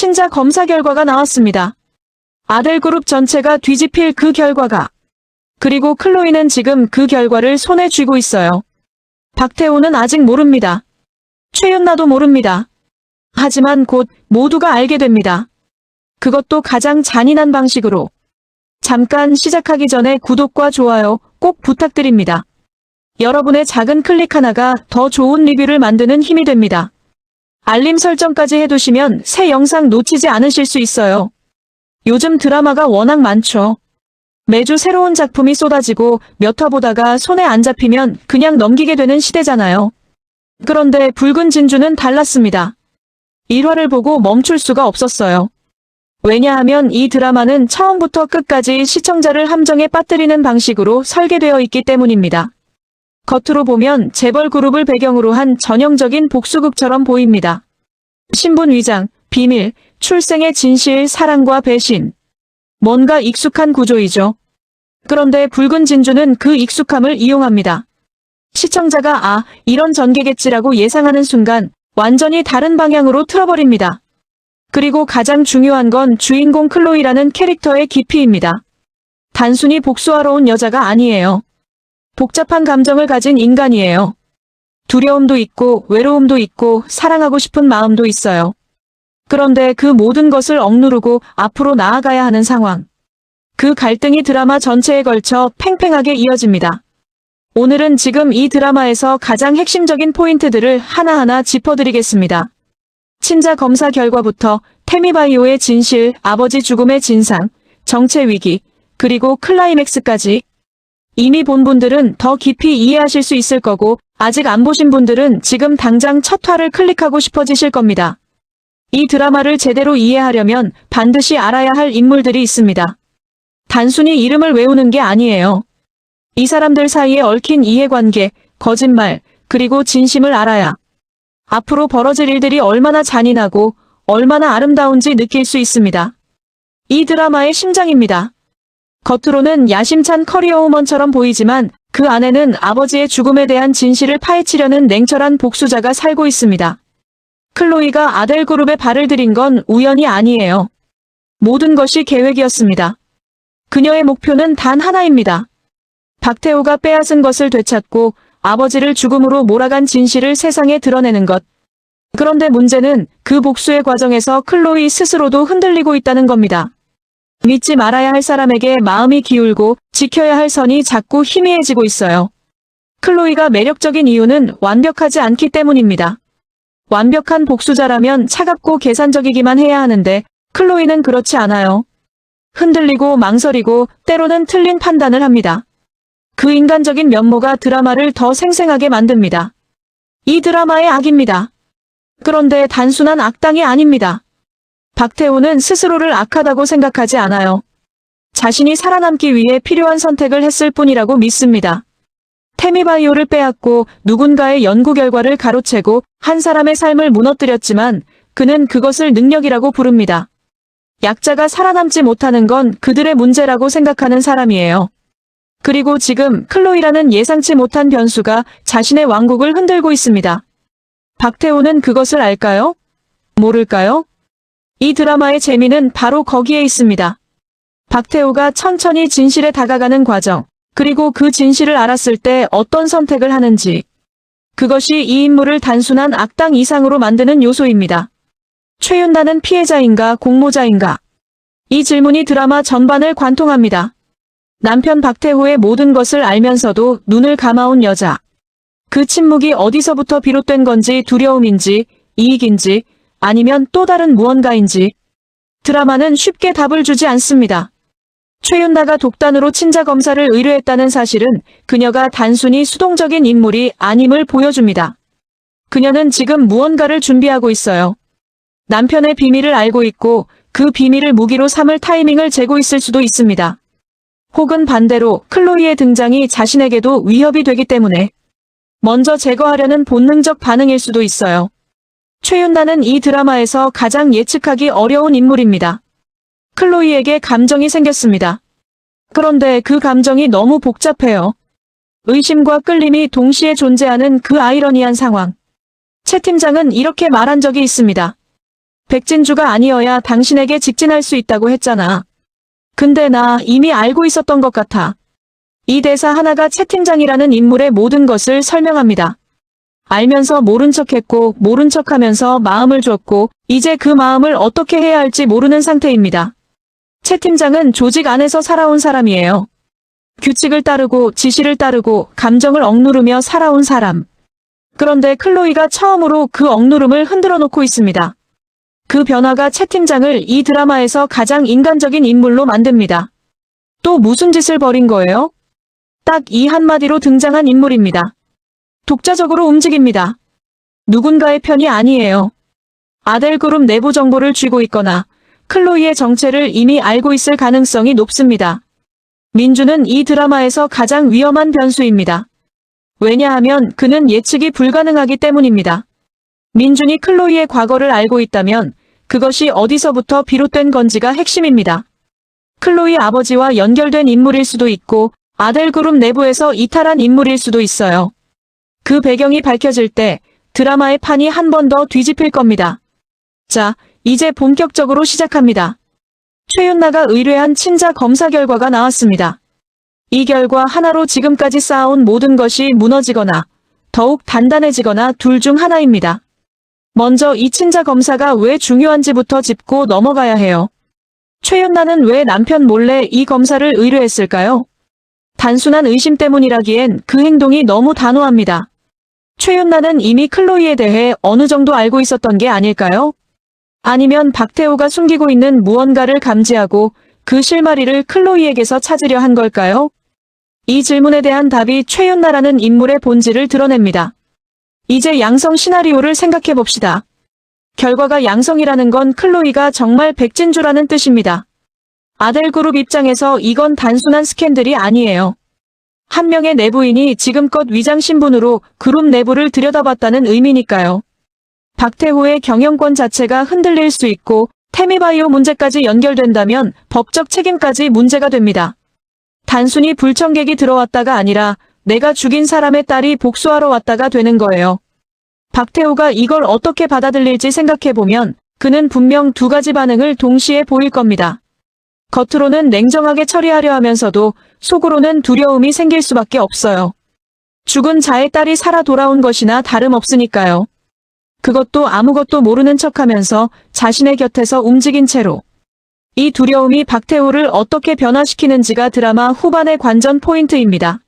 친자 검사 결과가 나왔습니다. 아델 그룹 전체가 뒤집힐 그 결과가. 그리고 클로이는 지금 그 결과를 손에 쥐고 있어요. 박태호는 아직 모릅니다. 최윤나도 모릅니다. 하지만 곧 모두가 알게 됩니다. 그것도 가장 잔인한 방식으로. 잠깐 시작하기 전에 구독과 좋아요 꼭 부탁드립니다. 여러분의 작은 클릭 하나가 더 좋은 리뷰를 만드는 힘이 됩니다. 알림 설정까지 해두시면 새 영상 놓치지 않으실 수 있어요. 요즘 드라마가 워낙 많죠. 매주 새로운 작품이 쏟아지고 몇 화 보다가 손에 안 잡히면 그냥 넘기게 되는 시대잖아요. 그런데 붉은 진주는 달랐습니다. 1화를 보고 멈출 수가 없었어요. 왜냐하면 이 드라마는 처음부터 끝까지 시청자를 함정에 빠뜨리는 방식으로 설계되어 있기 때문입니다. 겉으로 보면 재벌 그룹을 배경으로 한 전형적인 복수극처럼 보입니다. 신분 위장, 비밀, 출생의 진실, 사랑과 배신. 뭔가 익숙한 구조이죠. 그런데 붉은 진주는 그 익숙함을 이용합니다. 시청자가 이런 전개겠지라고 예상하는 순간 완전히 다른 방향으로 틀어버립니다. 그리고 가장 중요한 건 주인공 클로이라는 캐릭터의 깊이입니다. 단순히 복수하러 온 여자가 아니에요. 복잡한 감정을 가진 인간이에요. 두려움도 있고 외로움도 있고 사랑하고 싶은 마음도 있어요. 그런데 그 모든 것을 억누르고 앞으로 나아가야 하는 상황. 그 갈등이 드라마 전체에 걸쳐 팽팽하게 이어집니다. 오늘은 지금 이 드라마에서 가장 핵심적인 포인트들을 하나하나 짚어드리겠습니다. 친자 검사 결과부터 태미바이오의 진실, 아버지 죽음의 진상, 정체 위기, 그리고 클라이맥스까지. 이미 본 분들은 더 깊이 이해하실 수 있을 거고 아직 안 보신 분들은 지금 당장 첫 화를 클릭하고 싶어지실 겁니다. 이 드라마를 제대로 이해하려면 반드시 알아야 할 인물들이 있습니다. 단순히 이름을 외우는 게 아니에요. 이 사람들 사이에 얽힌 이해관계, 거짓말, 그리고 진심을 알아야 앞으로 벌어질 일들이 얼마나 잔인하고 얼마나 아름다운지 느낄 수 있습니다. 이 드라마의 심장입니다. 겉으로는 야심찬 커리어우먼처럼 보이지만 그 안에는 아버지의 죽음에 대한 진실을 파헤치려는 냉철한 복수자가 살고 있습니다. 클로이가 아델 그룹에 발을 들인 건 우연이 아니에요. 모든 것이 계획이었습니다. 그녀의 목표는 단 하나입니다. 박태호가 빼앗은 것을 되찾고 아버지를 죽음으로 몰아간 진실을 세상에 드러내는 것. 그런데 문제는 그 복수의 과정에서 클로이 스스로도 흔들리고 있다는 겁니다. 믿지 말아야 할 사람에게 마음이 기울고 지켜야 할 선이 자꾸 희미해지고 있어요. 클로이가 매력적인 이유는 완벽하지 않기 때문입니다. 완벽한 복수자라면 차갑고 계산적이기만 해야 하는데 클로이는 그렇지 않아요. 흔들리고 망설이고 때로는 틀린 판단을 합니다. 그 인간적인 면모가 드라마를 더 생생하게 만듭니다. 이 드라마의 악입니다. 그런데 단순한 악당이 아닙니다. 박태호는 스스로를 악하다고 생각하지 않아요. 자신이 살아남기 위해 필요한 선택을 했을 뿐이라고 믿습니다. 태미바이오를 빼앗고 누군가의 연구 결과를 가로채고 한 사람의 삶을 무너뜨렸지만 그는 그것을 능력이라고 부릅니다. 약자가 살아남지 못하는 건 그들의 문제라고 생각하는 사람이에요. 그리고 지금 클로이라는 예상치 못한 변수가 자신의 왕국을 흔들고 있습니다. 박태호는 그것을 알까요? 모를까요? 이 드라마의 재미는 바로 거기에 있습니다. 박태호가 천천히 진실에 다가가는 과정, 그리고 그 진실을 알았을 때 어떤 선택을 하는지. 그것이 이 인물을 단순한 악당 이상으로 만드는 요소입니다. 최윤나는 피해자인가 공모자인가? 이 질문이 드라마 전반을 관통합니다. 남편 박태호의 모든 것을 알면서도 눈을 감아온 여자. 그 침묵이 어디서부터 비롯된 건지 두려움인지, 이익인지, 아니면 또 다른 무언가인지. 드라마는 쉽게 답을 주지 않습니다. 최윤나가 독단으로 친자 검사를 의뢰했다는 사실은 그녀가 단순히 수동적인 인물이 아님을 보여줍니다. 그녀는 지금 무언가를 준비하고 있어요. 남편의 비밀을 알고 있고 그 비밀을 무기로 삼을 타이밍을 재고 있을 수도 있습니다. 혹은 반대로 클로이의 등장이 자신에게도 위협이 되기 때문에 먼저 제거하려는 본능적 반응일 수도 있어요. 최윤나는 이 드라마에서 가장 예측하기 어려운 인물입니다. 클로이에게 감정이 생겼습니다. 그런데 그 감정이 너무 복잡해요. 의심과 끌림이 동시에 존재하는 그 아이러니한 상황. 채 팀장은 이렇게 말한 적이 있습니다. 백진주가 아니어야 당신에게 직진할 수 있다고 했잖아. 근데 나 이미 알고 있었던 것 같아. 이 대사 하나가 채 팀장이라는 인물의 모든 것을 설명합니다. 알면서 모른 척했고 모른 척하면서 마음을 줬고 이제 그 마음을 어떻게 해야 할지 모르는 상태입니다. 채 팀장은 조직 안에서 살아온 사람이에요. 규칙을 따르고 지시를 따르고 감정을 억누르며 살아온 사람. 그런데 클로이가 처음으로 그 억누름을 흔들어 놓고 있습니다. 그 변화가 채 팀장을 이 드라마에서 가장 인간적인 인물로 만듭니다. 또 무슨 짓을 벌인 거예요? 딱 이 한마디로 등장한 인물입니다. 독자적으로 움직입니다. 누군가의 편이 아니에요. 아델그룹 내부 정보를 쥐고 있거나 클로이의 정체를 이미 알고 있을 가능성이 높습니다. 민주는 이 드라마에서 가장 위험한 변수입니다. 왜냐하면 그는 예측이 불가능하기 때문입니다. 민준이 클로이의 과거를 알고 있다면 그것이 어디서부터 비롯된 건지가 핵심입니다. 클로이 아버지와 연결된 인물일 수도 있고 아델그룹 내부에서 이탈한 인물일 수도 있어요. 그 배경이 밝혀질 때 드라마의 판이 한 번 더 뒤집힐 겁니다. 자, 이제 본격적으로 시작합니다. 최윤나가 의뢰한 친자 검사 결과가 나왔습니다. 이 결과 하나로 지금까지 쌓아온 모든 것이 무너지거나 더욱 단단해지거나 둘 중 하나입니다. 먼저 이 친자 검사가 왜 중요한지부터 짚고 넘어가야 해요. 최윤나는 왜 남편 몰래 이 검사를 의뢰했을까요? 단순한 의심 때문이라기엔 그 행동이 너무 단호합니다. 최윤나는 이미 클로이에 대해 어느 정도 알고 있었던 게 아닐까요? 아니면 박태호가 숨기고 있는 무언가를 감지하고 그 실마리를 클로이에게서 찾으려 한 걸까요? 이 질문에 대한 답이 최윤나라는 인물의 본질을 드러냅니다. 이제 양성 시나리오를 생각해 봅시다. 결과가 양성이라는 건 클로이가 정말 백진주라는 뜻입니다. 아델그룹 입장에서 이건 단순한 스캔들이 아니에요. 한 명의 내부인이 지금껏 위장 신분으로 그룹 내부를 들여다봤다는 의미니까요. 박태호의 경영권 자체가 흔들릴 수 있고 태미바이오 문제까지 연결된다면 법적 책임까지 문제가 됩니다. 단순히 불청객이 들어왔다가 아니라 내가 죽인 사람의 딸이 복수하러 왔다가 되는 거예요. 박태호가 이걸 어떻게 받아들일지 생각해보면 그는 분명 두 가지 반응을 동시에 보일 겁니다. 겉으로는 냉정하게 처리하려 하면서도 속으로는 두려움이 생길 수밖에 없어요. 죽은 자의 딸이 살아 돌아온 것이나 다름없으니까요. 그것도 아무것도 모르는 척하면서 자신의 곁에서 움직인 채로. 이 두려움이 박태호를 어떻게 변화시키는지가 드라마 후반의 관전 포인트입니다.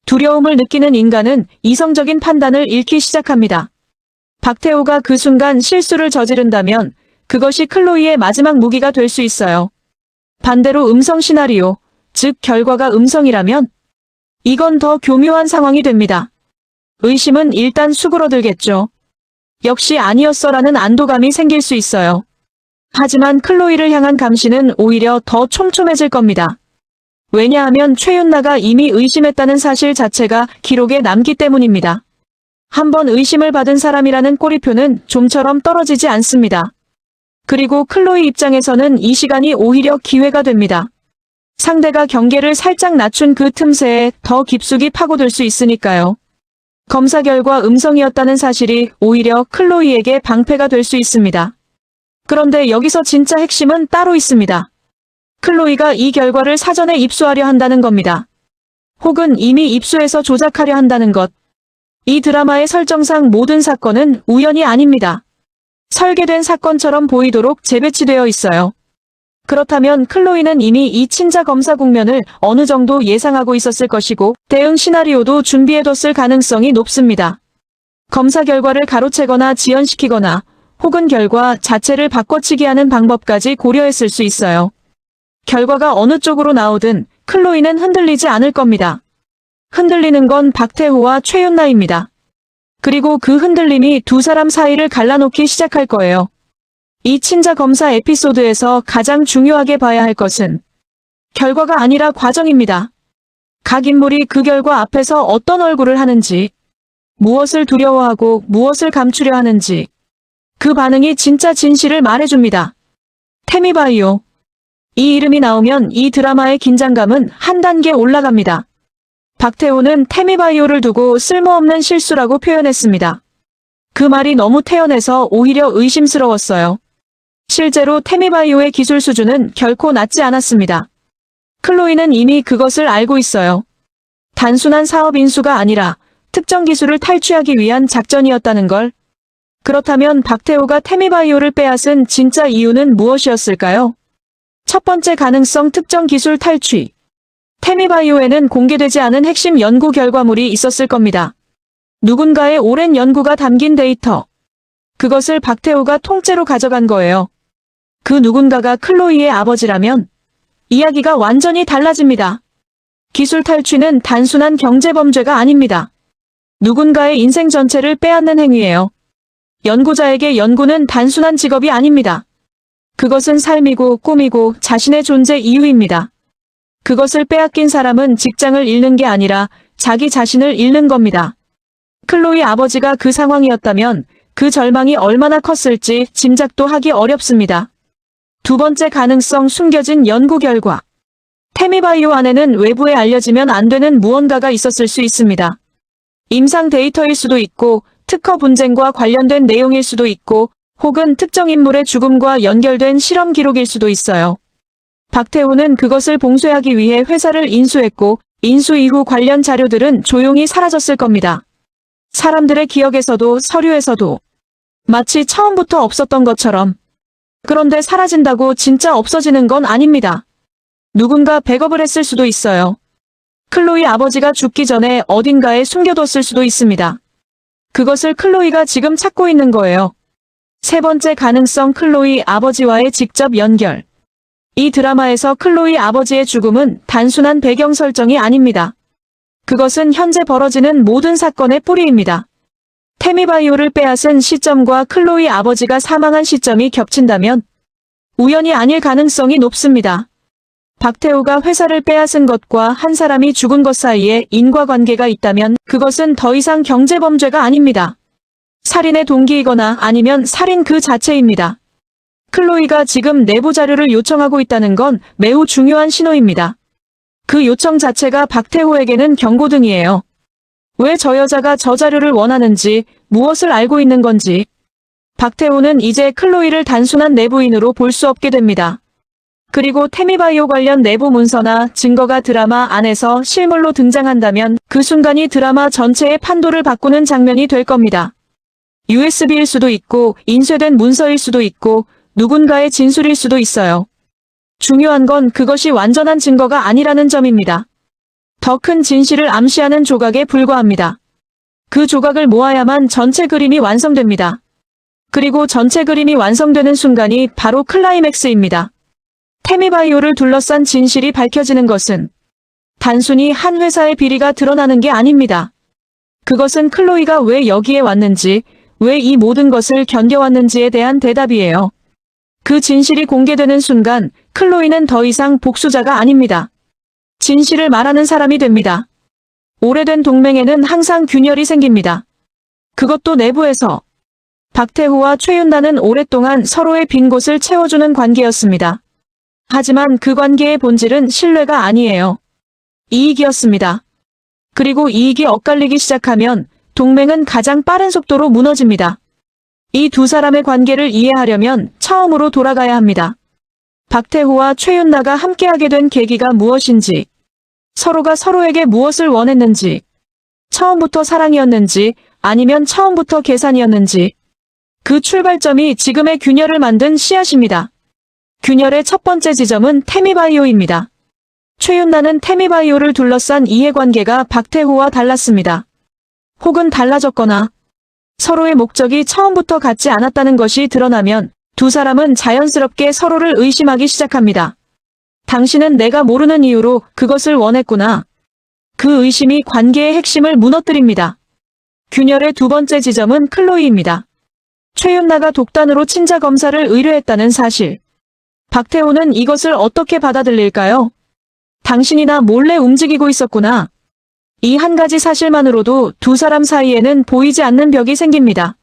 두려움을 느끼는 인간은 이성적인 판단을 잃기 시작합니다. 박태호가 그 순간 실수를 저지른다면 그것이 클로이의 마지막 무기가 될 수 있어요. 반대로 음성 시나리오, 즉 결과가 음성이라면 이건 더 교묘한 상황이 됩니다. 의심은 일단 수그러들겠죠. 역시 아니었어라는 안도감이 생길 수 있어요. 하지만 클로이를 향한 감시는 오히려 더 촘촘해질 겁니다. 왜냐하면 최윤나가 이미 의심했다는 사실 자체가 기록에 남기 때문입니다. 한번 의심을 받은 사람이라는 꼬리표는 좀처럼 떨어지지 않습니다. 그리고 클로이 입장에서는 이 시간이 오히려 기회가 됩니다. 상대가 경계를 살짝 낮춘 그 틈새에 더 깊숙이 파고들 수 있으니까요. 검사 결과 음성이었다는 사실이 오히려 클로이에게 방패가 될 수 있습니다. 그런데 여기서 진짜 핵심은 따로 있습니다. 클로이가 이 결과를 사전에 입수하려 한다는 겁니다. 혹은 이미 입수해서 조작하려 한다는 것. 이 드라마의 설정상 모든 사건은 우연이 아닙니다. 설계된 사건처럼 보이도록 재배치되어 있어요. 그렇다면 클로이는 이미 이 친자 검사 국면을 어느 정도 예상하고 있었을 것이고 대응 시나리오도 준비해뒀을 가능성이 높습니다. 검사 결과를 가로채거나 지연시키거나 혹은 결과 자체를 바꿔치기 하는 방법까지 고려했을 수 있어요. 결과가 어느 쪽으로 나오든 클로이는 흔들리지 않을 겁니다. 흔들리는 건 박태호와 최윤나입니다. 그리고 그 흔들림이 두 사람 사이를 갈라놓기 시작할 거예요. 이 친자 검사 에피소드에서 가장 중요하게 봐야 할 것은 결과가 아니라 과정입니다. 각 인물이 그 결과 앞에서 어떤 얼굴을 하는지, 무엇을 두려워하고 무엇을 감추려 하는지, 그 반응이 진짜 진실을 말해줍니다. 태미바이오. 이 이름이 나오면 이 드라마의 긴장감은 한 단계 올라갑니다. 박태호는 태미바이오를 두고 쓸모없는 실수라고 표현했습니다. 그 말이 너무 태연해서 오히려 의심스러웠어요. 실제로 태미바이오의 기술 수준은 결코 낮지 않았습니다. 클로이는 이미 그것을 알고 있어요. 단순한 사업 인수가 아니라 특정 기술을 탈취하기 위한 작전이었다는 걸. 그렇다면 박태호가 태미바이오를 빼앗은 진짜 이유는 무엇이었을까요? 첫 번째 가능성, 특정 기술 탈취. 태미바이오에는 공개되지 않은 핵심 연구 결과물이 있었을 겁니다. 누군가의 오랜 연구가 담긴 데이터. 그것을 박태호가 통째로 가져간 거예요. 그 누군가가 클로이의 아버지라면 이야기가 완전히 달라집니다. 기술 탈취는 단순한 경제범죄가 아닙니다. 누군가의 인생 전체를 빼앗는 행위예요. 연구자에게 연구는 단순한 직업이 아닙니다. 그것은 삶이고 꿈이고 자신의 존재 이유입니다. 그것을 빼앗긴 사람은 직장을 잃는 게 아니라 자기 자신을 잃는 겁니다. 클로이 아버지가 그 상황이었다면 그 절망이 얼마나 컸을지 짐작도 하기 어렵습니다. 두 번째 가능성, 숨겨진 연구 결과. 태미바이오 안에는 외부에 알려지면 안 되는 무언가가 있었을 수 있습니다. 임상 데이터일 수도 있고 특허 분쟁과 관련된 내용일 수도 있고 혹은 특정 인물의 죽음과 연결된 실험 기록일 수도 있어요. 박태호는 그것을 봉쇄하기 위해 회사를 인수했고 인수 이후 관련 자료들은 조용히 사라졌을 겁니다. 사람들의 기억에서도 서류에서도 마치 처음부터 없었던 것처럼. 그런데 사라진다고 진짜 없어지는 건 아닙니다. 누군가 백업을 했을 수도 있어요. 클로이 아버지가 죽기 전에 어딘가에 숨겨뒀을 수도 있습니다. 그것을 클로이가 지금 찾고 있는 거예요. 세 번째 가능성, 클로이 아버지와의 직접 연결. 이 드라마에서 클로이 아버지의 죽음은 단순한 배경 설정이 아닙니다. 그것은 현재 벌어지는 모든 사건의 뿌리입니다. 태미바이오를 빼앗은 시점과 클로이 아버지가 사망한 시점이 겹친다면 우연이 아닐 가능성이 높습니다. 박태호가 회사를 빼앗은 것과 한 사람이 죽은 것 사이에 인과관계가 있다면 그것은 더 이상 경제범죄가 아닙니다. 살인의 동기이거나 아니면 살인 그 자체입니다. 클로이가 지금 내부 자료를 요청하고 있다는 건 매우 중요한 신호입니다. 그 요청 자체가 박태호에게는 경고등이에요. 왜 저 여자가 저 자료를 원하는지, 무엇을 알고 있는 건지. 박태호는 이제 클로이를 단순한 내부인으로 볼 수 없게 됩니다. 그리고 태미바이오 관련 내부 문서나 증거가 드라마 안에서 실물로 등장한다면 그 순간이 드라마 전체의 판도를 바꾸는 장면이 될 겁니다. USB일 수도 있고 인쇄된 문서일 수도 있고 누군가의 진술일 수도 있어요. 중요한 건 그것이 완전한 증거가 아니라는 점입니다. 더 큰 진실을 암시하는 조각에 불과합니다. 그 조각을 모아야만 전체 그림이 완성됩니다. 그리고 전체 그림이 완성되는 순간이 바로 클라이맥스입니다. 태미바이오를 둘러싼 진실이 밝혀지는 것은 단순히 한 회사의 비리가 드러나는 게 아닙니다. 그것은 클로이가 왜 여기에 왔는지, 왜 이 모든 것을 견뎌왔는지에 대한 대답이에요. 그 진실이 공개되는 순간 클로이는 더 이상 복수자가 아닙니다. 진실을 말하는 사람이 됩니다. 오래된 동맹에는 항상 균열이 생깁니다. 그것도 내부에서. 박태호와 최윤나는 오랫동안 서로의 빈 곳을 채워주는 관계였습니다. 하지만 그 관계의 본질은 신뢰가 아니에요. 이익이었습니다. 그리고 이익이 엇갈리기 시작하면 동맹은 가장 빠른 속도로 무너집니다. 이 두 사람의 관계를 이해하려면 처음으로 돌아가야 합니다. 박태호와 최윤나가 함께하게 된 계기가 무엇인지, 서로가 서로에게 무엇을 원했는지, 처음부터 사랑이었는지 아니면 처음부터 계산이었는지, 그 출발점이 지금의 균열을 만든 씨앗입니다. 균열의 첫 번째 지점은 태미바이오입니다. 최윤나는 태미바이오를 둘러싼 이해관계가 박태호와 달랐습니다. 혹은 달라졌거나 서로의 목적이 처음부터 같지 않았다는 것이 드러나면 두 사람은 자연스럽게 서로를 의심하기 시작합니다. 당신은 내가 모르는 이유로 그것을 원했구나. 그 의심이 관계의 핵심을 무너뜨립니다. 균열의 두 번째 지점은 클로이입니다. 최윤나가 독단으로 친자 검사를 의뢰했다는 사실. 박태호는 이것을 어떻게 받아들일까요? 당신이 나 몰래 움직이고 있었구나. 이 한 가지 사실만으로도 두 사람 사이에는 보이지 않는 벽이 생깁니다.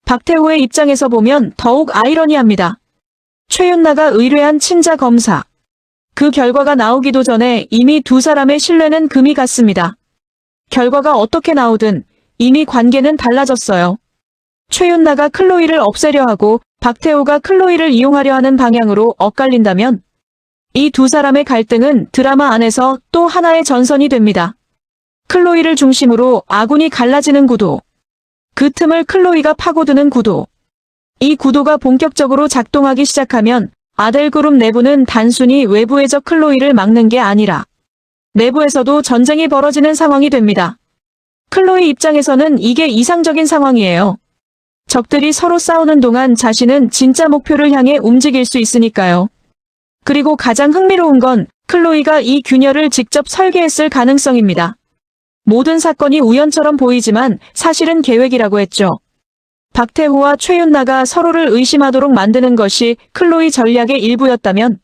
박태호의 입장에서 보면 더욱 아이러니합니다. 최윤나가 의뢰한 친자 검사. 그 결과가 나오기도 전에 이미 두 사람의 신뢰는 금이 갔습니다. 결과가 어떻게 나오든 이미 관계는 달라졌어요. 최윤나가 클로이를 없애려 하고 박태호가 클로이를 이용하려 하는 방향으로 엇갈린다면 이 두 사람의 갈등은 드라마 안에서 또 하나의 전선이 됩니다. 클로이를 중심으로 아군이 갈라지는 구도. 그 틈을 클로이가 파고드는 구도. 이 구도가 본격적으로 작동하기 시작하면 아델그룹 내부는 단순히 외부에서 클로이를 막는 게 아니라 내부에서도 전쟁이 벌어지는 상황이 됩니다. 클로이 입장에서는 이게 이상적인 상황이에요. 적들이 서로 싸우는 동안 자신은 진짜 목표를 향해 움직일 수 있으니까요. 그리고 가장 흥미로운 건 클로이가 이 균열을 직접 설계했을 가능성입니다. 모든 사건이 우연처럼 보이지만 사실은 계획이라고 했죠. 박태호와 최윤나가 서로를 의심하도록 만드는 것이 클로이 전략의 일부였다면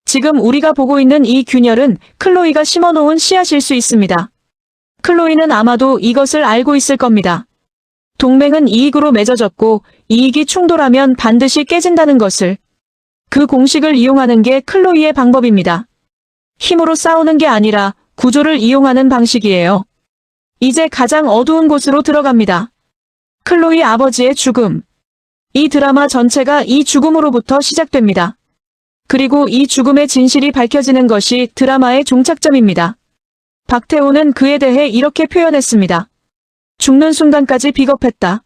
지금 우리가 보고 있는 이 균열은 클로이가 심어놓은 씨앗일 수 있습니다. 클로이는 아마도 이것을 알고 있을 겁니다. 동맹은 이익으로 맺어졌고 이익이 충돌하면 반드시 깨진다는 것을. 그 공식을 이용하는 게 클로이의 방법입니다. 힘으로 싸우는 게 아니라 구조를 이용하는 방식이에요. 이제 가장 어두운 곳으로 들어갑니다. 클로이 아버지의 죽음. 이 드라마 전체가 이 죽음으로부터 시작됩니다. 그리고 이 죽음의 진실이 밝혀지는 것이 드라마의 종착점입니다. 박태호는 그에 대해 이렇게 표현했습니다. 죽는 순간까지 비겁했다.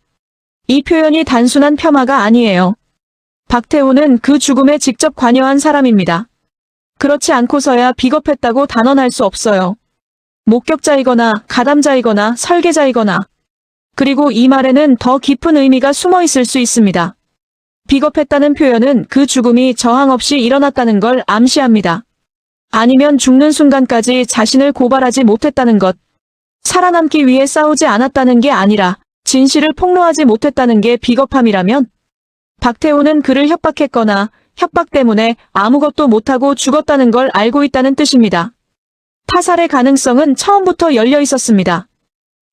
이 표현이 단순한 폄하가 아니에요. 박태호는 그 죽음에 직접 관여한 사람입니다. 그렇지 않고서야 비겁했다고 단언할 수 없어요. 목격자이거나 가담자이거나 설계자이거나. 그리고 이 말에는 더 깊은 의미가 숨어 있을 수 있습니다. 비겁했다는 표현은 그 죽음이 저항 없이 일어났다는 걸 암시합니다. 아니면 죽는 순간까지 자신을 고발하지 못했다는 것. 살아남기 위해 싸우지 않았다는 게 아니라 진실을 폭로하지 못했다는 게 비겁함이라면 박태호는 그를 협박했거나 협박 때문에 아무것도 못하고 죽었다는 걸 알고 있다는 뜻입니다. 타살의 가능성은 처음부터 열려 있었습니다.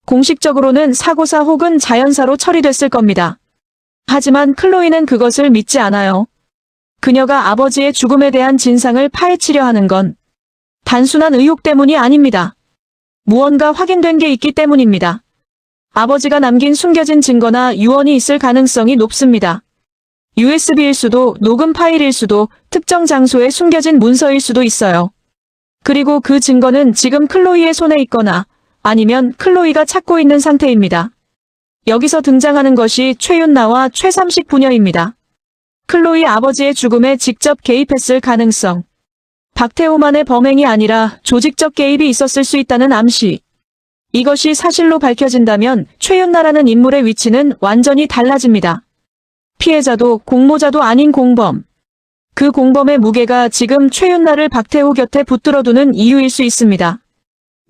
공식적으로는 사고사 혹은 자연사로 처리됐을 겁니다. 하지만 클로이는 그것을 믿지 않아요. 그녀가 아버지의 죽음에 대한 진상을 파헤치려 하는 건 단순한 의혹 때문이 아닙니다. 무언가 확인된 게 있기 때문입니다. 아버지가 남긴 숨겨진 증거나 유언이 있을 가능성이 높습니다. USB일 수도, 녹음 파일일 수도, 특정 장소에 숨겨진 문서일 수도 있어요. 그리고 그 증거는 지금 클로이의 손에 있거나 아니면 클로이가 찾고 있는 상태입니다. 여기서 등장하는 것이 최윤나와 최삼식 부녀입니다. 클로이 아버지의 죽음에 직접 개입했을 가능성. 박태호만의 범행이 아니라 조직적 개입이 있었을 수 있다는 암시. 이것이 사실로 밝혀진다면 최윤나라는 인물의 위치는 완전히 달라집니다. 피해자도 공모자도 아닌 공범. 그 공범의 무게가 지금 최윤나를 박태호 곁에 붙들어두는 이유일 수 있습니다.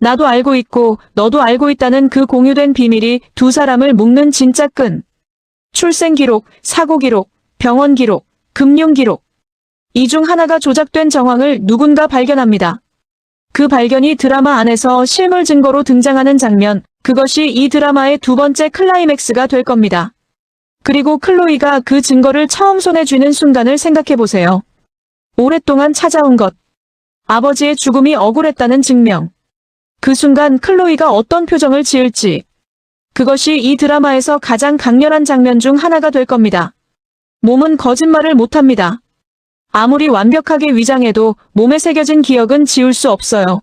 나도 알고 있고 너도 알고 있다는 그 공유된 비밀이 두 사람을 묶는 진짜 끈. 출생 기록, 사고 기록, 병원 기록, 금융 기록. 이 중 하나가 조작된 정황을 누군가 발견합니다. 그 발견이 드라마 안에서 실물 증거로 등장하는 장면, 그것이 이 드라마의 두 번째 클라이맥스가 될 겁니다. 그리고 클로이가 그 증거를 처음 손에 쥐는 순간을 생각해보세요. 오랫동안 찾아온 것. 아버지의 죽음이 억울했다는 증명. 그 순간 클로이가 어떤 표정을 지을지. 그것이 이 드라마에서 가장 강렬한 장면 중 하나가 될 겁니다. 몸은 거짓말을 못합니다. 아무리 완벽하게 위장해도 몸에 새겨진 기억은 지울 수 없어요.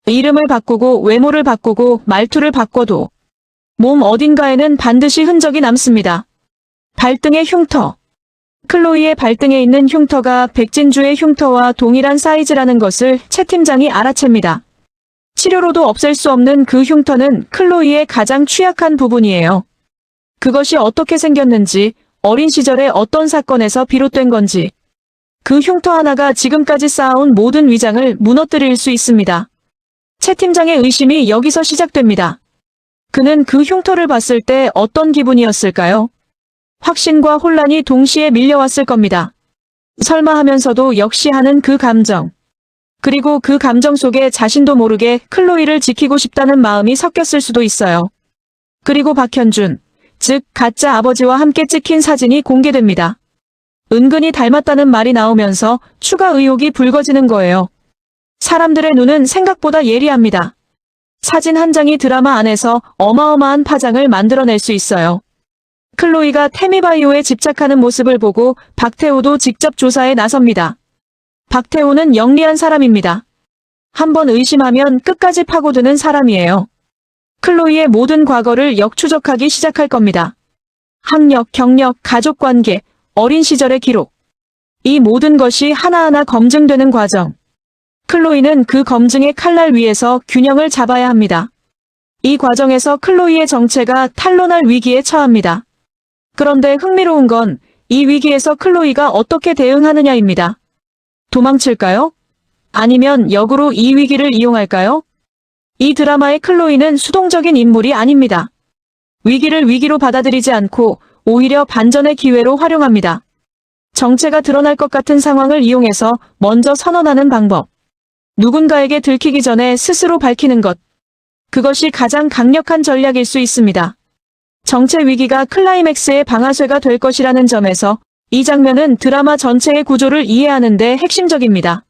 이름을 바꾸고 외모를 바꾸고 말투를 바꿔도 몸 어딘가에는 반드시 흔적이 남습니다. 발등의 흉터. 클로이의 발등에 있는 흉터가 백진주의 흉터와 동일한 사이즈라는 것을 채 팀장이 알아챕니다. 치료로도 없앨 수 없는 그 흉터는 클로이의 가장 취약한 부분이에요. 그것이 어떻게 생겼는지, 어린 시절에 어떤 사건에서 비롯된 건지. 그 흉터 하나가 지금까지 쌓아온 모든 위장을 무너뜨릴 수 있습니다. 채 팀장의 의심이 여기서 시작됩니다. 그는 그 흉터를 봤을 때 어떤 기분이었을까요? 확신과 혼란이 동시에 밀려왔을 겁니다. 설마 하면서도 역시 하는 그 감정. 그리고 그 감정 속에 자신도 모르게 클로이를 지키고 싶다는 마음이 섞였을 수도 있어요. 그리고 박현준, 즉 가짜 아버지와 함께 찍힌 사진이 공개됩니다. 은근히 닮았다는 말이 나오면서 추가 의혹이 불거지는 거예요. 사람들의 눈은 생각보다 예리합니다. 사진 한 장이 드라마 안에서 어마어마한 파장을 만들어낼 수 있어요. 클로이가 태미바이오에 집착하는 모습을 보고 박태호도 직접 조사에 나섭니다. 박태호는 영리한 사람입니다. 한번 의심하면 끝까지 파고드는 사람이에요. 클로이의 모든 과거를 역추적하기 시작할 겁니다. 학력, 경력, 가족관계, 어린 시절의 기록. 이 모든 것이 하나하나 검증되는 과정. 클로이는 그 검증의 칼날 위에서 균형을 잡아야 합니다. 이 과정에서 클로이의 정체가 탄로날 위기에 처합니다. 그런데 흥미로운 건 이 위기에서 클로이가 어떻게 대응하느냐입니다. 도망칠까요? 아니면 역으로 이 위기를 이용할까요? 이 드라마의 클로이는 수동적인 인물이 아닙니다. 위기를 위기로 받아들이지 않고 오히려 반전의 기회로 활용합니다. 정체가 드러날 것 같은 상황을 이용해서 먼저 선언하는 방법. 누군가에게 들키기 전에 스스로 밝히는 것. 그것이 가장 강력한 전략일 수 있습니다. 정체 위기가 클라이맥스의 방아쇠가 될 것이라는 점에서 이 장면은 드라마 전체의 구조를 이해하는 데 핵심적입니다.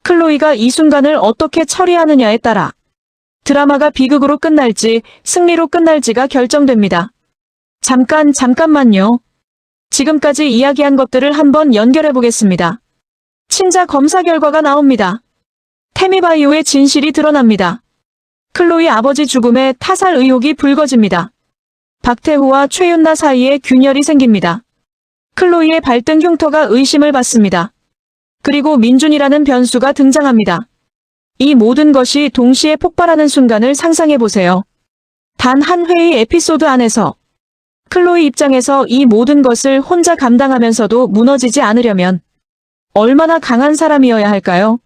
클로이가 이 순간을 어떻게 처리하느냐에 따라 드라마가 비극으로 끝날지 승리로 끝날지가 결정됩니다. 잠깐만요. 지금까지 이야기한 것들을 한번 연결해 보겠습니다. 친자 검사 결과가 나옵니다. 태미바이오의 진실이 드러납니다. 클로이 아버지 죽음에 타살 의혹이 불거집니다. 박태호와 최윤나 사이에 균열이 생깁니다. 클로이의 발등 흉터가 의심을 받습니다. 그리고 민준이라는 변수가 등장합니다. 이 모든 것이 동시에 폭발하는 순간을 상상해보세요. 단 한 회의 에피소드 안에서 클로이 입장에서 이 모든 것을 혼자 감당하면서도 무너지지 않으려면 얼마나 강한 사람이어야 할까요?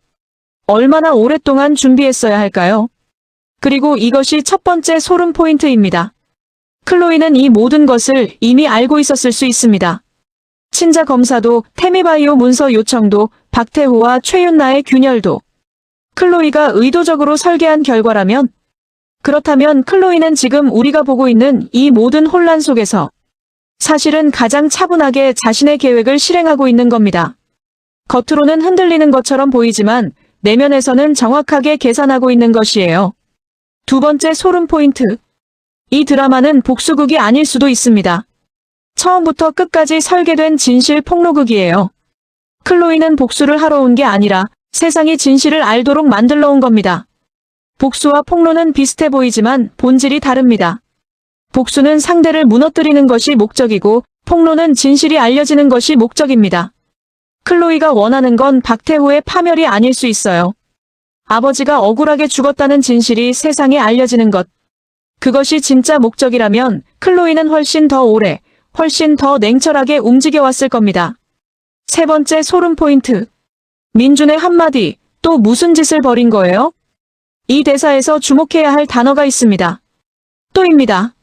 얼마나 오랫동안 준비했어야 할까요? 그리고 이것이 첫 번째 소름 포인트입니다. 클로이는 이 모든 것을 이미 알고 있었을 수 있습니다. 친자 검사도, 태미바이오 문서 요청도, 박태호와 최윤나의 균열도 클로이가 의도적으로 설계한 결과라면, 그렇다면 클로이는 지금 우리가 보고 있는 이 모든 혼란 속에서 사실은 가장 차분하게 자신의 계획을 실행하고 있는 겁니다. 겉으로는 흔들리는 것처럼 보이지만 내면에서는 정확하게 계산하고 있는 것이에요. 두 번째 소름 포인트. 이 드라마는 복수극이 아닐 수도 있습니다. 처음부터 끝까지 설계된 진실 폭로극이에요. 클로이는 복수를 하러 온 게 아니라 세상이 진실을 알도록 만들러 온 겁니다. 복수와 폭로는 비슷해 보이지만 본질이 다릅니다. 복수는 상대를 무너뜨리는 것이 목적이고 폭로는 진실이 알려지는 것이 목적입니다. 클로이가 원하는 건 박태호의 파멸이 아닐 수 있어요. 아버지가 억울하게 죽었다는 진실이 세상에 알려지는 것. 그것이 진짜 목적이라면 클로이는 훨씬 더 오래, 훨씬 더 냉철하게 움직여왔을 겁니다. 세 번째 소름 포인트. 민준의 한마디, 또 무슨 짓을 벌인 거예요? 이 대사에서 주목해야 할 단어가 있습니다. 또입니다.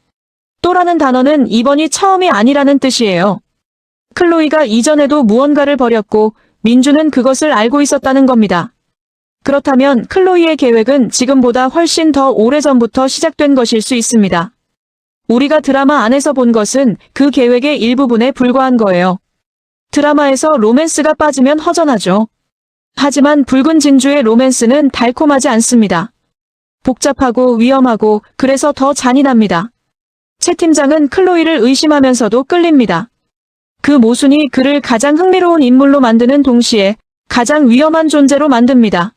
또라는 단어는 이번이 처음이 아니라는 뜻이에요. 클로이가 이전에도 무언가를 벌였고 민준은 그것을 알고 있었다는 겁니다. 그렇다면 클로이의 계획은 지금보다 훨씬 더 오래전부터 시작된 것일 수 있습니다. 우리가 드라마 안에서 본 것은 그 계획의 일부분에 불과한 거예요. 드라마에서 로맨스가 빠지면 허전하죠. 하지만 붉은 진주의 로맨스는 달콤하지 않습니다. 복잡하고 위험하고 그래서 더 잔인합니다. 최 팀장은 클로이를 의심하면서도 끌립니다. 그 모순이 그를 가장 흥미로운 인물로 만드는 동시에 가장 위험한 존재로 만듭니다.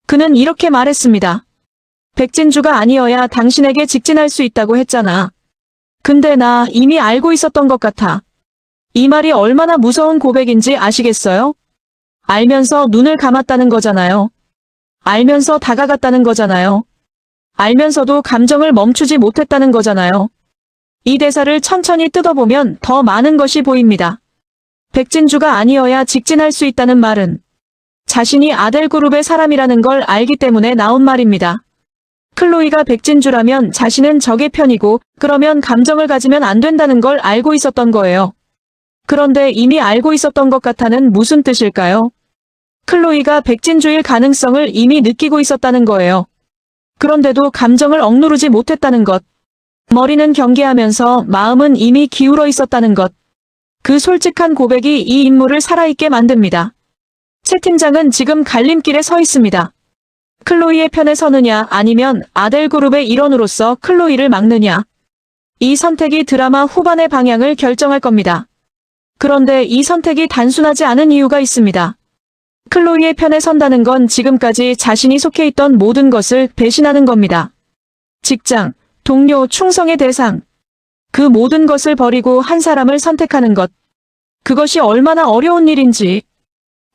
그는 이렇게 말했습니다. 백진주가 아니어야 당신에게 직진할 수 있다고 했잖아. 근데 나 이미 알고 있었던 것 같아. 이 말이 얼마나 무서운 고백인지 아시겠어요? 알면서 눈을 감았다는 거잖아요. 알면서 다가갔다는 거잖아요. 알면서도 감정을 멈추지 못했다는 거잖아요. 이 대사를 천천히 뜯어보면 더 많은 것이 보입니다. 백진주가 아니어야 직진할 수 있다는 말은 자신이 아델그룹의 사람이라는 걸 알기 때문에 나온 말입니다. 클로이가 백진주라면 자신은 적의 편이고 그러면 감정을 가지면 안 된다는 걸 알고 있었던 거예요. 그런데 이미 알고 있었던 것 같다는 무슨 뜻일까요? 클로이가 백진주일 가능성을 이미 느끼고 있었다는 거예요. 그런데도 감정을 억누르지 못했다는 것. 머리는 경계하면서 마음은 이미 기울어 있었다는 것. 그 솔직한 고백이 이 인물을 살아있게 만듭니다. 최 팀장은 지금 갈림길에 서 있습니다. 클로이의 편에 서느냐 아니면 아델그룹의 일원으로서 클로이를 막느냐. 이 선택이 드라마 후반의 방향을 결정할 겁니다. 그런데 이 선택이 단순하지 않은 이유가 있습니다. 클로이의 편에 선다는 건 지금까지 자신이 속해 있던 모든 것을 배신하는 겁니다. 직장, 동료, 충성의 대상. 그 모든 것을 버리고 한 사람을 선택하는 것. 그것이 얼마나 어려운 일인지.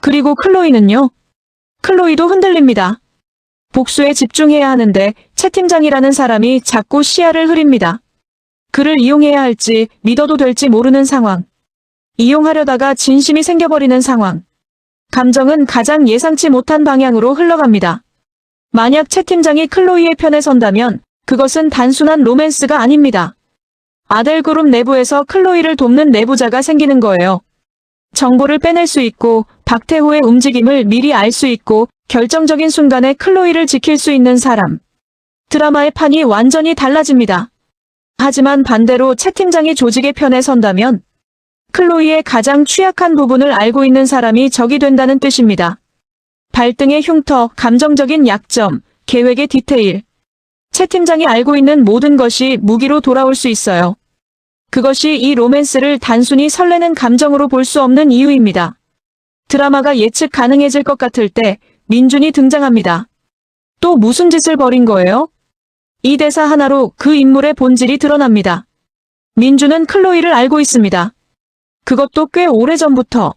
그리고 클로이는요? 클로이도 흔들립니다. 복수에 집중해야 하는데 채 팀장이라는 사람이 자꾸 시야를 흐립니다. 그를 이용해야 할지 믿어도 될지 모르는 상황. 이용하려다가 진심이 생겨버리는 상황. 감정은 가장 예상치 못한 방향으로 흘러갑니다. 만약 채 팀장이 클로이의 편에 선다면 그것은 단순한 로맨스가 아닙니다. 아델그룹 내부에서 클로이를 돕는 내부자가 생기는 거예요. 정보를 빼낼 수 있고 박태호의 움직임을 미리 알 수 있고 결정적인 순간에 클로이를 지킬 수 있는 사람. 드라마의 판이 완전히 달라집니다. 하지만 반대로 채 팀장이 조직의 편에 선다면 클로이의 가장 취약한 부분을 알고 있는 사람이 적이 된다는 뜻입니다. 발등의 흉터, 감정적인 약점, 계획의 디테일. 채 팀장이 알고 있는 모든 것이 무기로 돌아올 수 있어요. 그것이 이 로맨스를 단순히 설레는 감정으로 볼 수 없는 이유입니다. 드라마가 예측 가능해질 것 같을 때 민준이 등장합니다. 또 무슨 짓을 벌인 거예요? 이 대사 하나로 그 인물의 본질이 드러납니다. 민준은 클로이를 알고 있습니다. 그것도 꽤 오래전부터.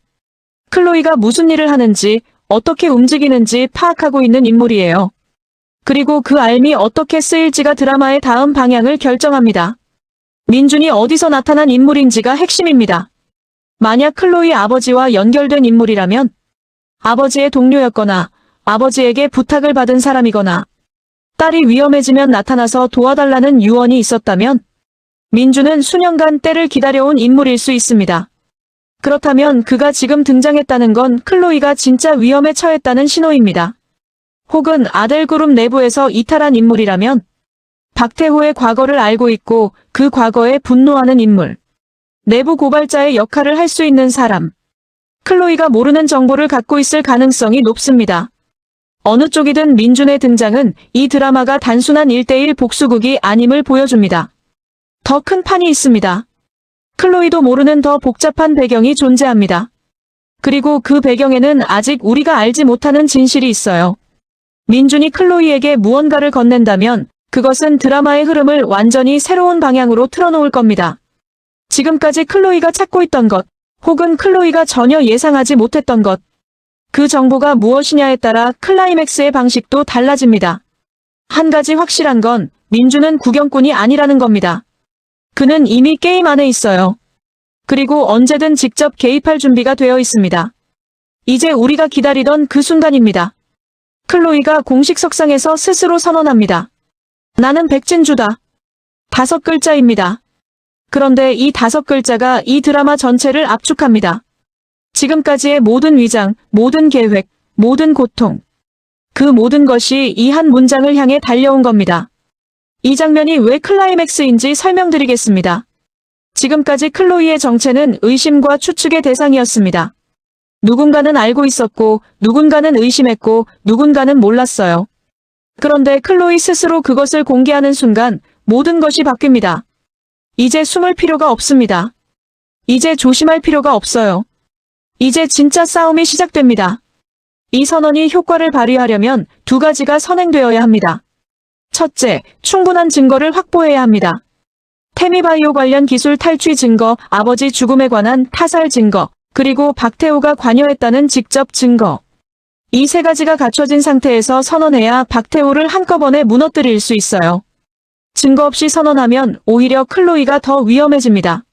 클로이가 무슨 일을 하는지, 어떻게 움직이는지 파악하고 있는 인물이에요. 그리고 그 알미 어떻게 쓰일지가 드라마의 다음 방향을 결정합니다. 민준이 어디서 나타난 인물인지가 핵심입니다. 만약 클로이 아버지와 연결된 인물이라면 아버지의 동료였거나 아버지에게 부탁을 받은 사람이거나 딸이 위험해지면 나타나서 도와달라는 유언이 있었다면 민준은 수년간 때를 기다려온 인물일 수 있습니다. 그렇다면 그가 지금 등장했다는 건 클로이가 진짜 위험에 처했다는 신호입니다. 혹은 아델그룹 내부에서 이탈한 인물이라면 박태호의 과거를 알고 있고 그 과거에 분노하는 인물. 내부 고발자의 역할을 할 수 있는 사람. 클로이가 모르는 정보를 갖고 있을 가능성이 높습니다. 어느 쪽이든 민준의 등장은 이 드라마가 단순한 1대1 복수극이 아님을 보여줍니다. 더 큰 판이 있습니다. 클로이도 모르는 더 복잡한 배경이 존재합니다. 그리고 그 배경에는 아직 우리가 알지 못하는 진실이 있어요. 민준이 클로이에게 무언가를 건넨다면 그것은 드라마의 흐름을 완전히 새로운 방향으로 틀어놓을 겁니다. 지금까지 클로이가 찾고 있던 것, 혹은 클로이가 전혀 예상하지 못했던 것. 그 정보가 무엇이냐에 따라 클라이맥스의 방식도 달라집니다. 한 가지 확실한 건 민준은 구경꾼이 아니라는 겁니다. 그는 이미 게임 안에 있어요. 그리고 언제든 직접 개입할 준비가 되어 있습니다. 이제 우리가 기다리던 그 순간입니다. 클로이가 공식 석상에서 스스로 선언합니다. 나는 백진주다. 5글자입니다. 그런데 이 5글자가 이 드라마 전체를 압축합니다. 지금까지의 모든 위장, 모든 계획, 모든 고통. 그 모든 것이 이 한 문장을 향해 달려온 겁니다. 이 장면이 왜 클라이맥스인지 설명드리겠습니다. 지금까지 클로이의 정체는 의심과 추측의 대상이었습니다. 누군가는 알고 있었고, 누군가는 의심했고, 누군가는 몰랐어요. 그런데 클로이 스스로 그것을 공개하는 순간 모든 것이 바뀝니다. 이제 숨을 필요가 없습니다. 이제 조심할 필요가 없어요. 이제 진짜 싸움이 시작됩니다. 이 선언이 효과를 발휘하려면 2가지가 선행되어야 합니다. 첫째, 충분한 증거를 확보해야 합니다. 태미바이오 관련 기술 탈취 증거, 아버지 죽음에 관한 타살 증거, 그리고 박태호가 관여했다는 직접 증거. 이 3가지가 갖춰진 상태에서 선언해야 박태호를 한꺼번에 무너뜨릴 수 있어요. 증거 없이 선언하면 오히려 클로이가 더 위험해집니다.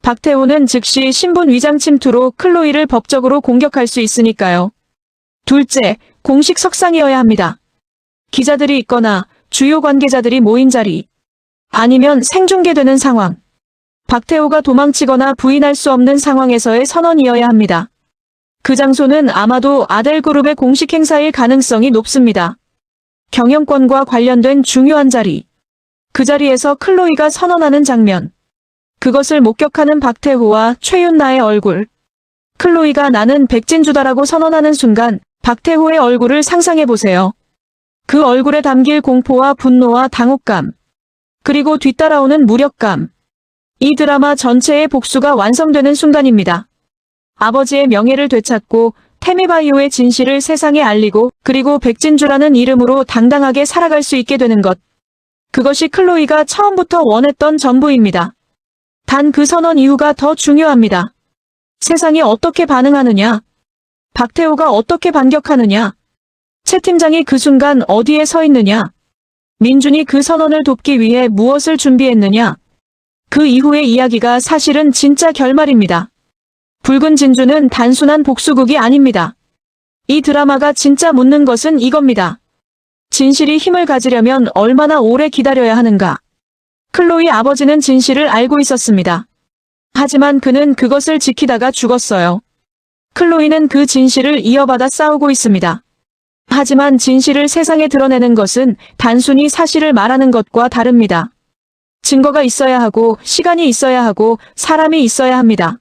박태호는 즉시 신분 위장 침투로 클로이를 법적으로 공격할 수 있으니까요. 둘째, 공식 석상이어야 합니다. 기자들이 있거나 주요 관계자들이 모인 자리. 아니면 생중계되는 상황. 박태호가 도망치거나 부인할 수 없는 상황에서의 선언이어야 합니다. 그 장소는 아마도 아델그룹의 공식 행사일 가능성이 높습니다. 경영권과 관련된 중요한 자리. 그 자리에서 클로이가 선언하는 장면. 그것을 목격하는 박태호와 최윤나의 얼굴. 클로이가 나는 백진주다라고 선언하는 순간 박태호의 얼굴을 상상해보세요. 그 얼굴에 담길 공포와 분노와 당혹감. 그리고 뒤따라오는 무력감. 이 드라마 전체의 복수가 완성되는 순간입니다. 아버지의 명예를 되찾고 태미바이오의 진실을 세상에 알리고 그리고 백진주라는 이름으로 당당하게 살아갈 수 있게 되는 것. 그것이 클로이가 처음부터 원했던 전부입니다. 단 그 선언 이후가 더 중요합니다. 세상이 어떻게 반응하느냐? 박태호가 어떻게 반격하느냐? 채 팀장이 그 순간 어디에 서 있느냐? 민준이 그 선언을 돕기 위해 무엇을 준비했느냐? 그 이후의 이야기가 사실은 진짜 결말입니다. 붉은 진주는 단순한 복수극이 아닙니다. 이 드라마가 진짜 묻는 것은 이겁니다. 진실이 힘을 가지려면 얼마나 오래 기다려야 하는가? 클로이 아버지는 진실을 알고 있었습니다. 하지만 그는 그것을 지키다가 죽었어요. 클로이는 그 진실을 이어받아 싸우고 있습니다. 하지만 진실을 세상에 드러내는 것은 단순히 사실을 말하는 것과 다릅니다. 증거가 있어야 하고, 시간이 있어야 하고, 사람이 있어야 합니다.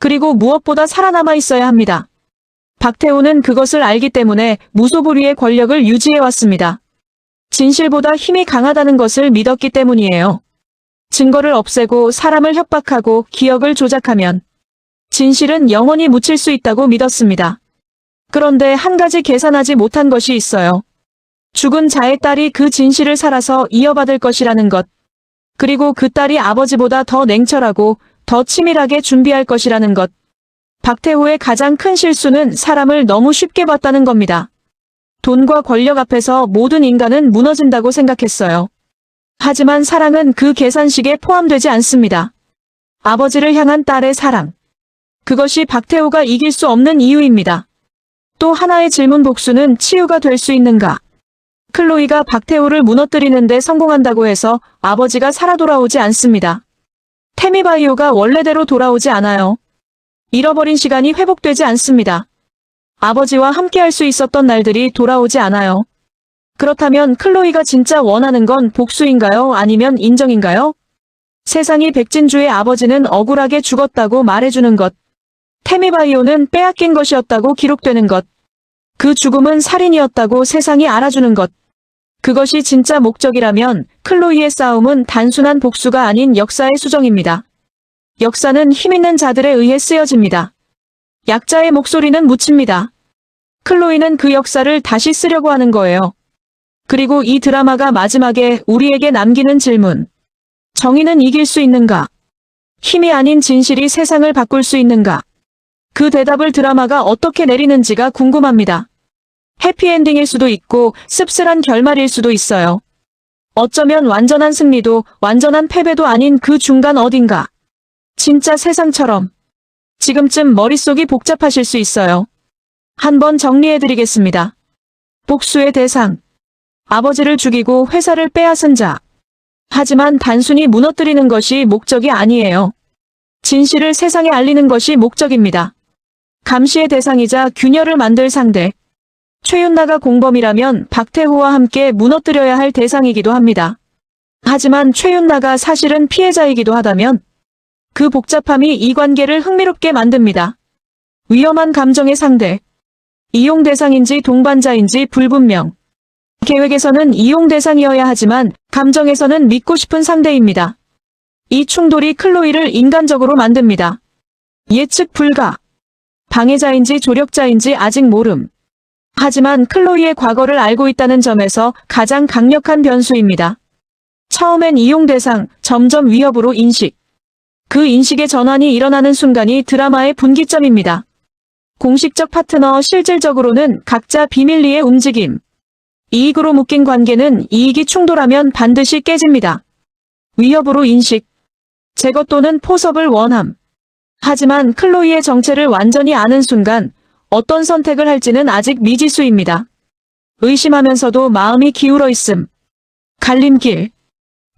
그리고 무엇보다 살아남아 있어야 합니다. 박태호는 그것을 알기 때문에 무소불위의 권력을 유지해왔습니다. 진실보다 힘이 강하다는 것을 믿었기 때문이에요. 증거를 없애고 사람을 협박하고 기억을 조작하면 진실은 영원히 묻힐 수 있다고 믿었습니다. 그런데 한 가지 계산하지 못한 것이 있어요. 죽은 자의 딸이 그 진실을 살아서 이어받을 것이라는 것. 그리고 그 딸이 아버지보다 더 냉철하고 더 치밀하게 준비할 것이라는 것. 박태호의 가장 큰 실수는 사람을 너무 쉽게 봤다는 겁니다. 돈과 권력 앞에서 모든 인간은 무너진다고 생각했어요. 하지만 사랑은 그 계산식에 포함되지 않습니다. 아버지를 향한 딸의 사랑. 그것이 박태호가 이길 수 없는 이유입니다. 또 하나의 질문, 복수는 치유가 될 수 있는가? 클로이가 박태호를 무너뜨리는 데 성공한다고 해서 아버지가 살아 돌아오지 않습니다. 태미바이오가 원래대로 돌아오지 않아요. 잃어버린 시간이 회복되지 않습니다. 아버지와 함께할 수 있었던 날들이 돌아오지 않아요. 그렇다면 클로이가 진짜 원하는 건 복수인가요? 아니면 인정인가요? 세상이 백진주의 아버지는 억울하게 죽었다고 말해주는 것. 태미바이오는 빼앗긴 것이었다고 기록되는 것. 그 죽음은 살인이었다고 세상이 알아주는 것. 그것이 진짜 목적이라면 클로이의 싸움은 단순한 복수가 아닌 역사의 수정입니다. 역사는 힘있는 자들에 의해 쓰여집니다. 약자의 목소리는 묻힙니다. 클로이는 그 역사를 다시 쓰려고 하는 거예요. 그리고 이 드라마가 마지막에 우리에게 남기는 질문. 정의는 이길 수 있는가? 힘이 아닌 진실이 세상을 바꿀 수 있는가? 그 대답을 드라마가 어떻게 내리는지가 궁금합니다. 해피엔딩일 수도 있고 씁쓸한 결말일 수도 있어요. 어쩌면 완전한 승리도 완전한 패배도 아닌 그 중간 어딘가. 진짜 세상처럼. 지금쯤 머릿속이 복잡하실 수 있어요. 한번 정리해드리겠습니다. 복수의 대상. 아버지를 죽이고 회사를 빼앗은 자. 하지만 단순히 무너뜨리는 것이 목적이 아니에요. 진실을 세상에 알리는 것이 목적입니다. 감시의 대상이자 균열을 만들 상대. 최윤나가 공범이라면 박태호와 함께 무너뜨려야 할 대상이기도 합니다. 하지만 최윤나가 사실은 피해자이기도 하다면 그 복잡함이 이 관계를 흥미롭게 만듭니다. 위험한 감정의 상대. 이용 대상인지 동반자인지 불분명. 계획에서는 이용 대상이어야 하지만 감정에서는 믿고 싶은 상대입니다. 이 충돌이 클로이를 인간적으로 만듭니다. 예측 불가. 방해자인지 조력자인지 아직 모름. 하지만 클로이의 과거를 알고 있다는 점에서 가장 강력한 변수입니다. 처음엔 이용 대상, 점점 위협으로 인식. 그 인식의 전환이 일어나는 순간이 드라마의 분기점입니다. 공식적 파트너, 실질적으로는 각자 비밀리에 움직임. 이익으로 묶인 관계는 이익이 충돌하면 반드시 깨집니다. 위협으로 인식. 제거 또는 포섭을 원함. 하지만 클로이의 정체를 완전히 아는 순간 어떤 선택을 할지는 아직 미지수입니다. 의심하면서도 마음이 기울어 있음. 갈림길.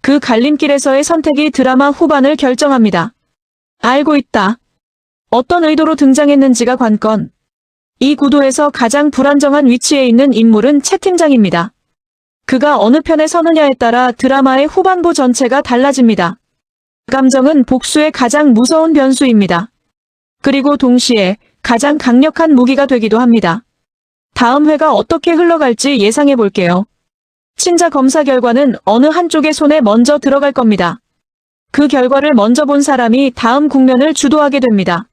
그 갈림길에서의 선택이 드라마 후반을 결정합니다. 알고 있다. 어떤 의도로 등장했는지가 관건. 이 구도에서 가장 불안정한 위치에 있는 인물은 채 팀장입니다. 그가 어느 편에 서느냐에 따라 드라마의 후반부 전체가 달라집니다. 감정은 복수의 가장 무서운 변수입니다. 그리고 동시에 가장 강력한 무기가 되기도 합니다. 다음 회가 어떻게 흘러갈지 예상해 볼게요. 친자 검사 결과는 어느 한쪽의 손에 먼저 들어갈 겁니다. 그 결과를 먼저 본 사람이 다음 국면을 주도하게 됩니다.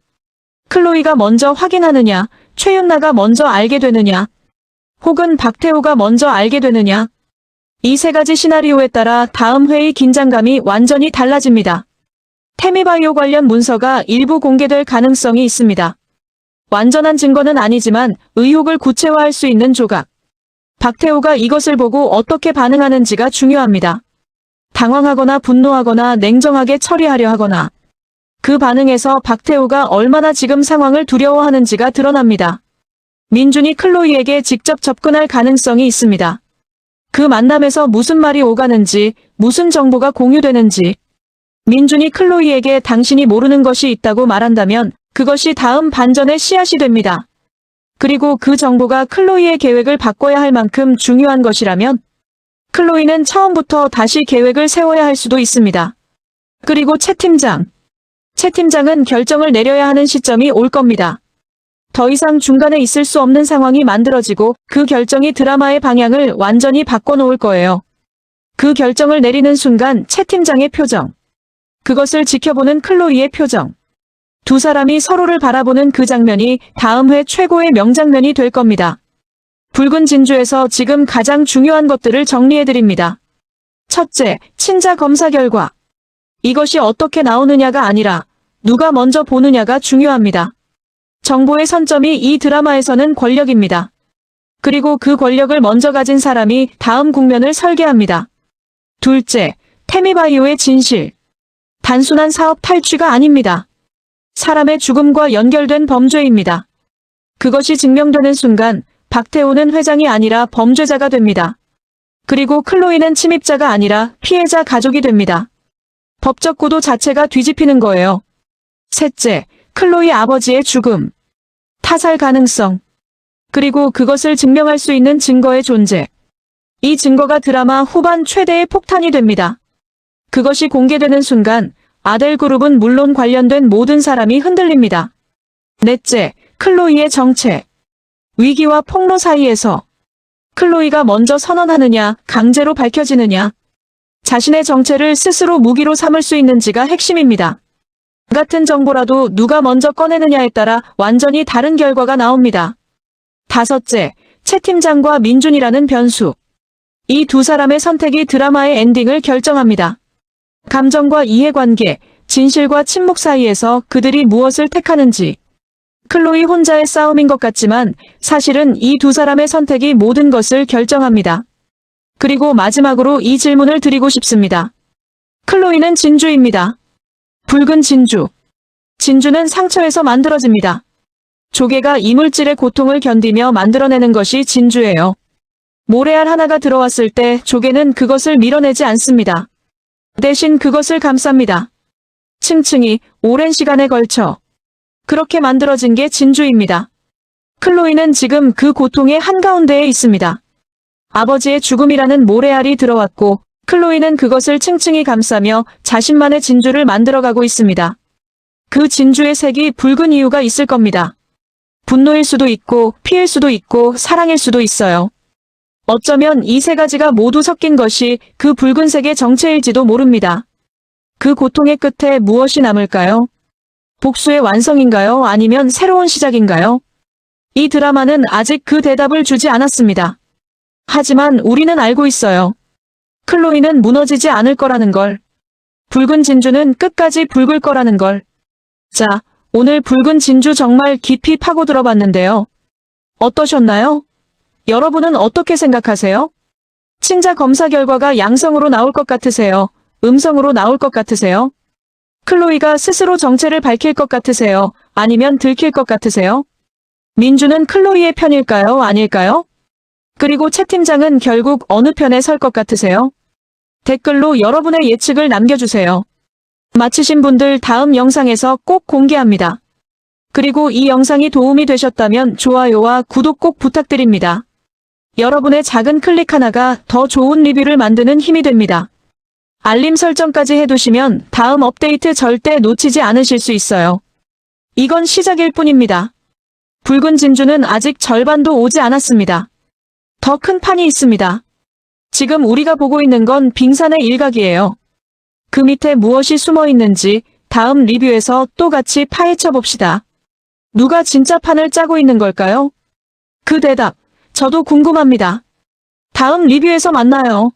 클로이가 먼저 확인하느냐, 최윤나가 먼저 알게 되느냐, 혹은 박태호가 먼저 알게 되느냐. 이 세 가지 시나리오에 따라 다음 회의 긴장감이 완전히 달라집니다. 태미바이오 관련 문서가 일부 공개될 가능성이 있습니다. 완전한 증거는 아니지만 의혹을 구체화할 수 있는 조각. 박태호가 이것을 보고 어떻게 반응하는지가 중요합니다. 당황하거나 분노하거나 냉정하게 처리하려 하거나 그 반응에서 박태호가 얼마나 지금 상황을 두려워하는지가 드러납니다. 민준이 클로이에게 직접 접근할 가능성이 있습니다. 그 만남에서 무슨 말이 오가는지, 무슨 정보가 공유되는지. 민준이 클로이에게 당신이 모르는 것이 있다고 말한다면 그것이 다음 반전의 씨앗이 됩니다. 그리고 그 정보가 클로이의 계획을 바꿔야 할 만큼 중요한 것이라면 클로이는 처음부터 다시 계획을 세워야 할 수도 있습니다. 그리고 최 팀장은 결정을 내려야 하는 시점이 올 겁니다. 더 이상 중간에 있을 수 없는 상황이 만들어지고 그 결정이 드라마의 방향을 완전히 바꿔놓을 거예요. 그 결정을 내리는 순간 최 팀장의 표정. 그것을 지켜보는 클로이의 표정. 두 사람이 서로를 바라보는 그 장면이 다음 회 최고의 명장면이 될 겁니다. 붉은 진주에서 지금 가장 중요한 것들을 정리해드립니다. 첫째, 친자 검사 결과. 이것이 어떻게 나오느냐가 아니라 누가 먼저 보느냐가 중요합니다. 정보의 선점이 이 드라마에서는 권력입니다. 그리고 그 권력을 먼저 가진 사람이 다음 국면을 설계합니다. 둘째, 태미바이오의 진실. 단순한 사업 탈취가 아닙니다. 사람의 죽음과 연결된 범죄입니다. 그것이 증명되는 순간 박태호는 회장이 아니라 범죄자가 됩니다. 그리고 클로이는 침입자가 아니라 피해자 가족이 됩니다. 법적 구도 자체가 뒤집히는 거예요. 셋째, 클로이 아버지의 죽음. 타살 가능성. 그리고 그것을 증명할 수 있는 증거의 존재. 이 증거가 드라마 후반 최대의 폭탄이 됩니다. 그것이 공개되는 순간 아델 그룹은 물론 관련된 모든 사람이 흔들립니다. 넷째, 클로이의 정체. 위기와 폭로 사이에서 클로이가 먼저 선언하느냐, 강제로 밝혀지느냐. 자신의 정체를 스스로 무기로 삼을 수 있는지가 핵심입니다. 같은 정보라도 누가 먼저 꺼내느냐에 따라 완전히 다른 결과가 나옵니다. 다섯째, 최 팀장과 민준이라는 변수. 이 두 사람의 선택이 드라마의 엔딩을 결정합니다. 감정과 이해관계, 진실과 침묵 사이에서 그들이 무엇을 택하는지. 클로이 혼자의 싸움인 것 같지만 사실은 이 두 사람의 선택이 모든 것을 결정합니다. 그리고 마지막으로 이 질문을 드리고 싶습니다. 클로이는 진주입니다. 붉은 진주. 진주는 상처에서 만들어집니다. 조개가 이물질의 고통을 견디며 만들어내는 것이 진주예요. 모래알 하나가 들어왔을 때 조개는 그것을 밀어내지 않습니다. 대신 그것을 감쌉니다. 층층이 오랜 시간에 걸쳐. 그렇게 만들어진 게 진주입니다. 클로이는 지금 그 고통의 한가운데에 있습니다. 아버지의 죽음이라는 모래알이 들어왔고 클로이는 그것을 층층이 감싸며 자신만의 진주를 만들어가고 있습니다. 그 진주의 색이 붉은 이유가 있을 겁니다. 분노일 수도 있고 피일 수도 있고 사랑일 수도 있어요. 어쩌면 이 세 가지가 모두 섞인 것이 그 붉은색의 정체일지도 모릅니다. 그 고통의 끝에 무엇이 남을까요? 복수의 완성인가요? 아니면 새로운 시작인가요? 이 드라마는 아직 그 대답을 주지 않았습니다. 하지만 우리는 알고 있어요. 클로이는 무너지지 않을 거라는 걸. 붉은 진주는 끝까지 붉을 거라는 걸. 자, 오늘 붉은 진주 정말 깊이 파고 들어봤는데요. 어떠셨나요? 여러분은 어떻게 생각하세요? 친자 검사 결과가 양성으로 나올 것 같으세요? 음성으로 나올 것 같으세요? 클로이가 스스로 정체를 밝힐 것 같으세요? 아니면 들킬 것 같으세요? 민주는 클로이의 편일까요? 아닐까요? 그리고 최 팀장은 결국 어느 편에 설 것 같으세요? 댓글로 여러분의 예측을 남겨주세요. 마치신 분들 다음 영상에서 꼭 공개합니다. 그리고 이 영상이 도움이 되셨다면 좋아요와 구독 꼭 부탁드립니다. 여러분의 작은 클릭 하나가 더 좋은 리뷰를 만드는 힘이 됩니다. 알림 설정까지 해두시면 다음 업데이트 절대 놓치지 않으실 수 있어요. 이건 시작일 뿐입니다. 붉은 진주는 아직 절반도 오지 않았습니다. 더 큰 판이 있습니다. 지금 우리가 보고 있는 건 빙산의 일각이에요. 그 밑에 무엇이 숨어 있는지 다음 리뷰에서 또 같이 파헤쳐 봅시다. 누가 진짜 판을 짜고 있는 걸까요? 그 대답, 저도 궁금합니다. 다음 리뷰에서 만나요.